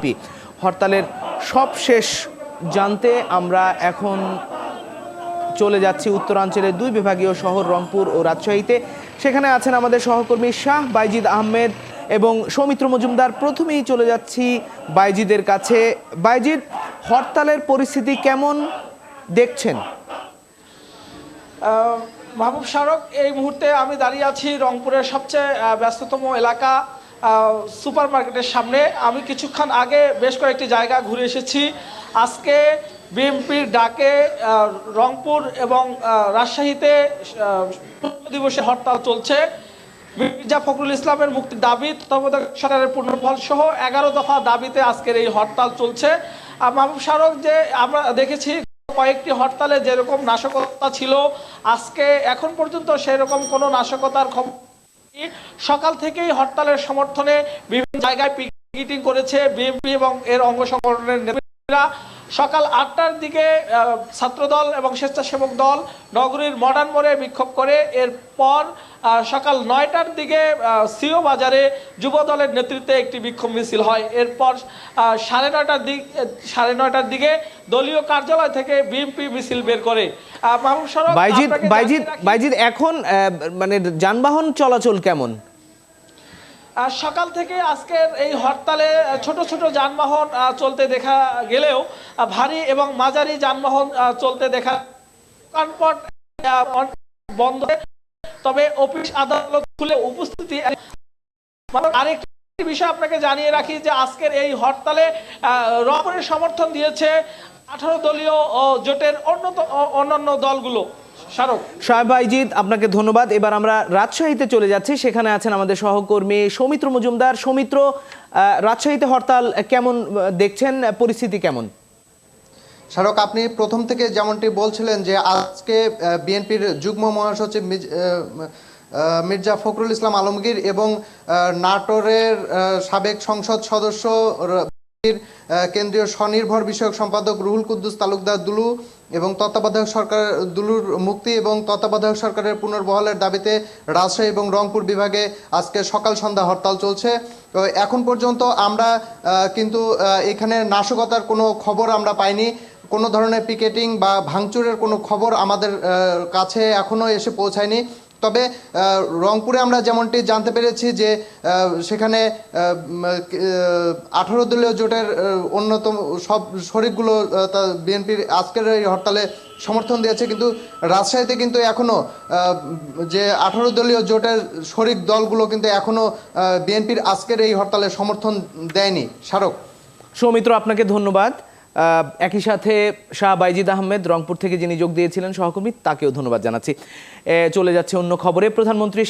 BNP. হরতালের সবশেষ জানতে আমরা এখন চলে যাচ্ছি উত্তরাঞ্চলের দুই বিভাগীয় শহর রংপুর ও রাজশাহীতে। সেখানে আছেন আমাদের সহকর্মী শাহ বাইজিদ আহমেদ এবং সৌমিত্র মজুমদার। প্রথমেই চলে যাচ্ছি বাইজিদের কাছে। বাইজিদ, হরতালের পরিস্থিতি কেমন দেখছেন? মাহবুব শারক, এই মুহূর্তে আমি দাঁড়িয়ে আছি রংপুরের সবচেয়ে ব্যস্ততম এলাকা সুপার মার্কেটের সামনে। আমি কিছুক্ষণ আগে বেশ কয়েকটি জায়গা ঘুরে এসেছি। আজকে বিএনপির ডাকে রংপুর এবং রাজশাহীতে দিবসে হরতাল চলছে। মির্জা ফখরুল ইসলামের মুক্তির দাবি, তত্ত্বাবধায়ক সরকারের পুনর্বহাল সহ 11 দফা দাবিতে আজকের এই হরতাল চলছে। মাহবুব শারক, যে আমরা দেখেছি কয়েকটি হরতালে যেরকম নাশকতা ছিল, আজকে এখন পর্যন্ত সেরকম কোনো নাশকতার খবর। সকাল থেকেই হরতালের সমর্থনে বিভিন্ন জায়গায় পিকেটিং করেছে বিএনপি এবং এর অঙ্গ সংগঠনের নেতারা। সকাল 8টার দিকে ছাত্রদল এবং স্বেচ্ছাসেবক দল নগরীর মডার্ন মোড়ে বিক্ষোভ করে। এরপর সকাল 9টার দিকে সিও বাজারে যুব দলের নেতৃত্বে একটি বিক্ষোভ মিছিল হয়। এরপর 9:30টার দিকে দলীয় কার্যালয় থেকে বিএনপি মিছিল বের করে। বাইজিদ, এখন মানে যানবাহন চলাচল কেমন? সকাল থেকে আজকের এই হরতালে ছোট ছোট যানবাহন চলতে দেখা গেলেও ভারী এবং মাঝারি যানবাহন চলতে দেখা বন্ধ। তবে অফিস আদালত খুলে উপস্থিতি। আরেকটি বিষয় আপনাকে জানিয়ে রাখি যে আজকের এই হরতালে রংপুরের সমর্থন দিয়েছে 18 দলীয় জোটের অন্যান্য দলগুলো। শাহ বাইজিদ, আপনাকে ধন্যবাদ। এবার আমরা রাজশাহীতে চলে যাচ্ছি। সেখানে আছেন আমাদের সহকর্মী সৌমিত্র মজুমদার। সৌমিত্র, রাজশাহীতে হরতাল কেমন দেখছেন, পরিস্থিতি কেমন? শারক, আপনি প্রথম থেকে যেমনটি বলছিলেন যে আজকে বিএনপির যুগ্ম মহাসচিব মির্জা ফখরুল ইসলাম আলমগীর এবং নাটোরের সাবেক সংসদ সদস্য কেন্দ্রীয় স্বনির্ভর বিষয়ক সম্পাদক রুহুল কুদ্দুস তালুকদার দুলু এবং তত্ত্বাবধায়ক সরকার দুলুর মুক্তি এবং তত্ত্বাবধায়ক সরকারের পুনর্বহালের দাবিতে রাজশাহী এবং রংপুর বিভাগে আজকে সকাল সন্ধ্যা হরতাল চলছে। এখন পর্যন্ত আমরা কিন্তু এখানে নাশকতার কোনো খবর আমরা পাইনি। কোনো ধরনের পিকেটিং বা ভাঙচুরের কোনো খবর আমাদের কাছে এখনও এসে পৌঁছায়নি। তবে রংপুরে আমরা যেমনটি জানতে পেরেছি যে সেখানে 18 দলীয় জোটের অন্যতম সব শরিকগুলো বিএনপির আজকের এই হরতালে সমর্থন দিয়েছে। কিন্তু রাজশাহীতে কিন্তু এখনও যে 18 দলীয় জোটের শরিক দলগুলো কিন্তু এখনও বিএনপির আজকের এই হরতালে সমর্থন দেয়নি। স্মারক। সৌমিত্র, আপনাকে ধন্যবাদ। একই সাথে শাহ বাইজিদ আহমেদ রংপুর থেকে যিনি যোগ দিয়েছিলেন সহকর্মী, তাকেও ধন্যবাদ জানাচ্ছি। চলে যাচ্ছে অন্য খবরে। প্রধানমন্ত্রী